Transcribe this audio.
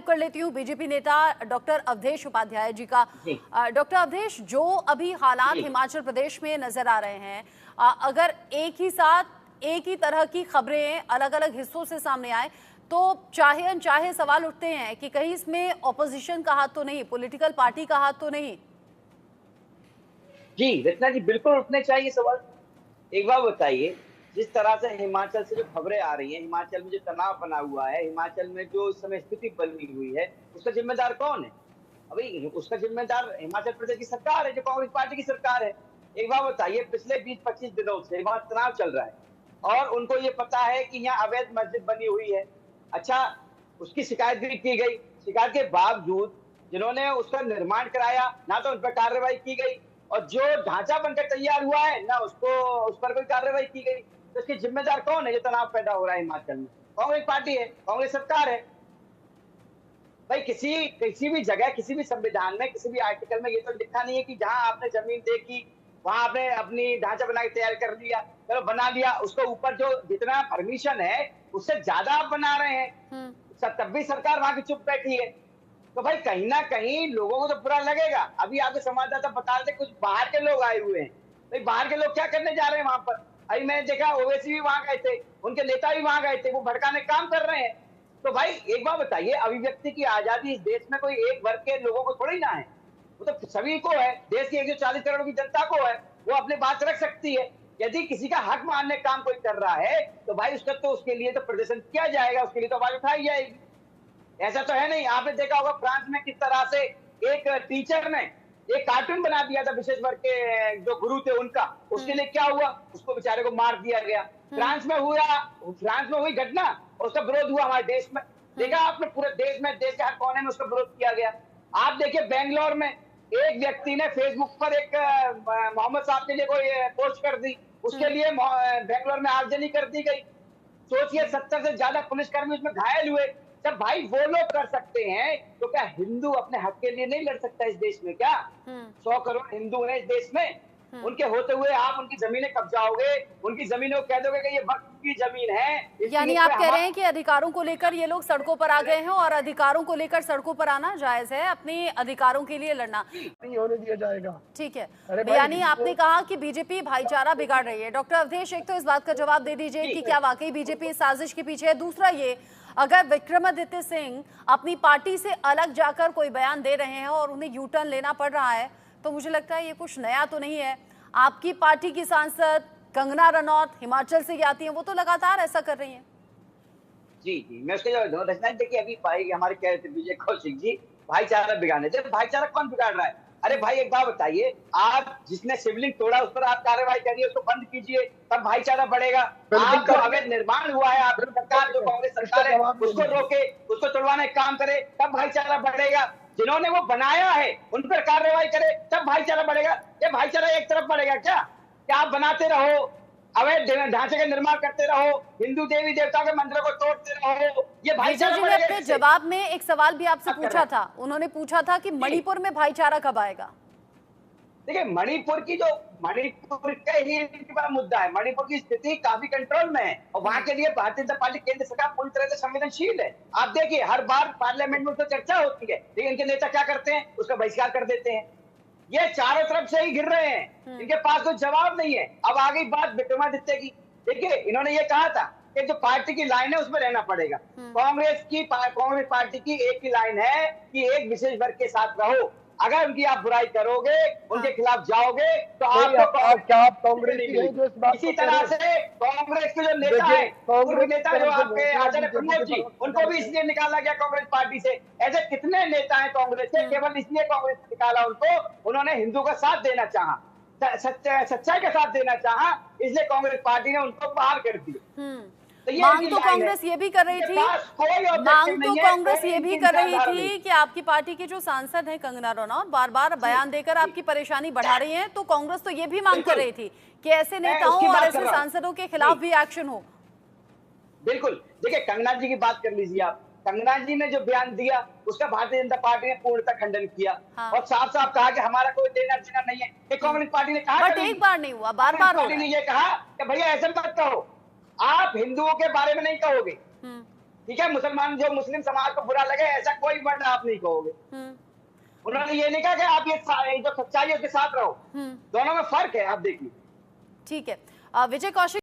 रुख कर लेती हूँ बीजेपी नेता डॉक्टर अवधेश उपाध्याय जी का। डॉक्टर अवधेश, जो अभी हालात हिमाचल प्रदेश में नजर आ रहे हैं, अगर एक ही साथ एक ही तरह की खबरें अलग अलग हिस्सों से सामने आए तो चाहे अनचाहे सवाल उठते हैं कि कहीं इसमें ऑपोजिशन का हाथ तो नहीं, पॉलिटिकल पार्टी का हाथ तो नहीं। जी रचना जी, बिल्कुल उठने चाहिए सवाल। एक बार बताइए, जिस तरह से हिमाचल से जो खबरें आ रही हैं, हिमाचल में जो तनाव बना हुआ है, हिमाचल में जो इस समय स्थिति बनी हुई है, उसका जिम्मेदार कौन है? अभी उसका जिम्मेदार हिमाचल प्रदेश की सरकार है, जो कांग्रेस पार्टी की सरकार है। एक बार बताइए, पिछले 20-25 दिनों से वहां तनाव चल रहा है और उनको ये पता है कि यहाँ अवैध मस्जिद बनी हुई है। अच्छा, उसकी शिकायत भी की गई, शिकायत के बावजूद जिन्होंने उसका निर्माण कराया, ना तो उन पर कार्रवाई की गई, और जो ढांचा बनकर तैयार हुआ है ना उसको उस पर कोई कार्रवाई की गई। तो इसके जिम्मेदार कौन है जो तनाव पैदा हो रहा है हिमाचल में? कांग्रेस पार्टी है, कांग्रेस सरकार है। भाई किसी किसी भी जगह, किसी भी संविधान में, किसी भी आर्टिकल में ये तो लिखा नहीं है कि जहां आपने जमीन देखी वहां आपने अपनी ढांचा बना के तैयार कर लिया, चलो बना लिया, उसके ऊपर जो जितना परमिशन है उससे ज्यादा आप बना रहे हैं, तब भी सरकार वहां की चुप बैठी है। तो भाई कहीं ना कहीं लोगों को तो बुरा लगेगा। अभी आपके संवाददाता बता रहे थे कुछ बाहर के लोग आए हुए हैं, भाई बाहर के लोग क्या करने जा रहे हैं वहां पर? अभी मैंने देखा ओवैसी भी वहां गए थे, उनके नेता भी वहां गए थे, वो भड़काने काम कर रहे हैं। तो भाई एक बात बताइए, अभिव्यक्ति की आजादी इस देश में कोई एक वर्ग के लोगों को थोड़ी ना है, वो तो सभी को है। देश की 140 करोड़ की जनता को है, वो अपनी बात रख सकती है। यदि किसी का हक मानने काम कोई कर रहा है तो भाई उसका तो उसके लिए तो प्रदर्शन किया जाएगा, उसके लिए तो आवाज उठाई जाएगी। ऐसा तो है नहीं। आपने देखा होगा फ्रांस में किस तरह से एक टीचर ने एक कार्टून बना दिया था विशेष वर्ग के जो गुरु थे उनका, उसके लिए क्या हुआ? उसको बेचारे को मार दिया गया। फ्रांस में हुई घटना और उसका विरोध हुआ हमारे देश में। देखा आपने, पूरे देश में, देश के हर कोने में उसका विरोध किया गया। आप देखिए बेंगलोर में एक व्यक्ति ने फेसबुक पर एक मोहम्मद साहब के लिए कोई पोस्ट कर दी, उसके लिए बेंगलोर में आगजनी कर दी गई। सोचिए 70 से ज्यादा पुलिसकर्मी उसमें घायल हुए। जब भाई वो लोग कर सकते हैं तो क्या हिंदू अपने हक के लिए नहीं लड़ सकता इस देश में? क्या 100 करोड़ हिंदू हैं इस देश में, उनके होते हुए आप उनकी जमीनें कब्जाओगे, उनकी जमीनों को कह दोगे कि ये वक्फ की जमीन है? यानी आप कह रहे हैं कि अधिकारों को लेकर ये लोग सड़कों पर आ गए हैं और अधिकारों को लेकर सड़कों पर आना जायज है, अपने अधिकारों के लिए लड़ना नहीं होने दिया जाएगा। ठीक है। यानी आपने कहा कि बीजेपी भाईचारा बिगाड़ रही है। डॉक्टर अवधेश, एक तो इस बात का जवाब दे दीजिए कि क्या वाकई बीजेपी इस साजिश के पीछे है? दूसरा ये, अगर विक्रमादित्य सिंह अपनी पार्टी से अलग जाकर कोई बयान दे रहे हैं और उन्हें यू टर्न लेना पड़ रहा है तो मुझे लगता है ये कुछ नया तो नहीं है। आपकी पार्टी की सांसद कंगना रनौत हिमाचल से आती हैं, वो तो लगातार ऐसा कर रही हैं। जी जी, मैं उसके जवाब रचना देखिए, अभी भाई हमारे कह रहे थे विजय कौशिक जी भाईचारा बिगाड़ने थे। भाईचारा कौन बिगाड़ रहा है? अरे भाई एक बात बताइए, आप जिसने शिवलिंग तोड़ा उस पर आप कार्रवाई करिए, उसको बंद कीजिए, तब भाईचारा बढ़ेगा। आप जो अवैध निर्माण हुआ है, आपकी सरकार जो कांग्रेस सरकार है उसको रोके, उसको तोड़वाने का काम करे, तब भाईचारा बढ़ेगा। जिन्होंने वो बनाया है उन पर कार्रवाई करे, तब भाईचारा बढ़ेगा। ये भाईचारा एक तरफ बढ़ेगा क्या? क्या आप बनाते रहो, अवैध ढांचे का निर्माण करते रहो, हिंदू देवी देवताओं के मंदिरों को तोड़ते रहो, ये भाईचारा बढ़ेगा? अपने जवाब में एक सवाल भी आपसे पूछा था, उन्होंने पूछा था कि मणिपुर में भाईचारा कब आएगा? देखिए मणिपुर का ही बड़ा मुद्दा है। मणिपुर की स्थिति काफी कंट्रोल में है और वहां के लिए भारतीय जनता पार्टी केंद्र सरकार पूरी तरह से संवेदनशील है। आप देखिए हर बार पार्लियामेंट में उसपर चर्चा होती है, लेकिन इनके नेता क्या करते हैं? उसका बहिष्कार कर देते हैं। ये चारों तरफ से ही घिर रहे हैं, इनके पास कोई जवाब नहीं है। अब आ गई बात विक्रमादित्य की। देखिए इन्होंने ये कहा था कि जो पार्टी की लाइन है उसमें रहना पड़ेगा। कांग्रेस पार्टी की एक ही लाइन है कि एक विशेष वर्ग के साथ रहो। अगर उनकी आप बुराई करोगे, उनके खिलाफ जाओगे तो आप कांग्रेस इसी तरह से कांग्रेस के जो नेता है, पूर्व नेता जो आपके आचार्य प्रमोद जी, उनको भी इसलिए निकाला गया कांग्रेस पार्टी से। ऐसे कितने नेता हैं कांग्रेस से, केवल इसलिए कांग्रेस ने निकाला उनको, उन्होंने हिंदू का साथ देना चाहा, सच्चाई का साथ देना चाहा, इसलिए कांग्रेस पार्टी ने उनको बाहर कर दिया। मांग तो कांग्रेस ये भी कर रही थी, कि आपकी पार्टी की जो सांसद है कंगना रनौत बार बार बयान देकर आपकी परेशानी बढ़ा रही हैं, तो कांग्रेस तो ये भी मांग कर रही थी कि ऐसे नेताओं और ऐसे सांसदों के खिलाफ भी एक्शन हो। बिल्कुल, देखिए कंगना जी की बात कर लीजिए आप। कंगना जी ने जो बयान दिया उसका भारतीय जनता पार्टी ने पूर्णतः खंडन किया और साफ साफ कहा कि हमारा कोई लेना देना नहीं है। कांग्रेस पार्टी ने कहा, बट एक बार नहीं हुआ, बार बार पार्टी ने ये कहा कि भैया ऐसा मत कहो, आप हिंदुओं के बारे में नहीं कहोगे, ठीक है, मुसलमान जो मुस्लिम समाज को बुरा लगे ऐसा कोई वर्ड आप नहीं कहोगे। उन्होंने ये नहीं कहा कि आप ये जो सच्चाई है उसके साथ रहो। दोनों में फर्क है, आप देखिए। ठीक है, विजय कौशिक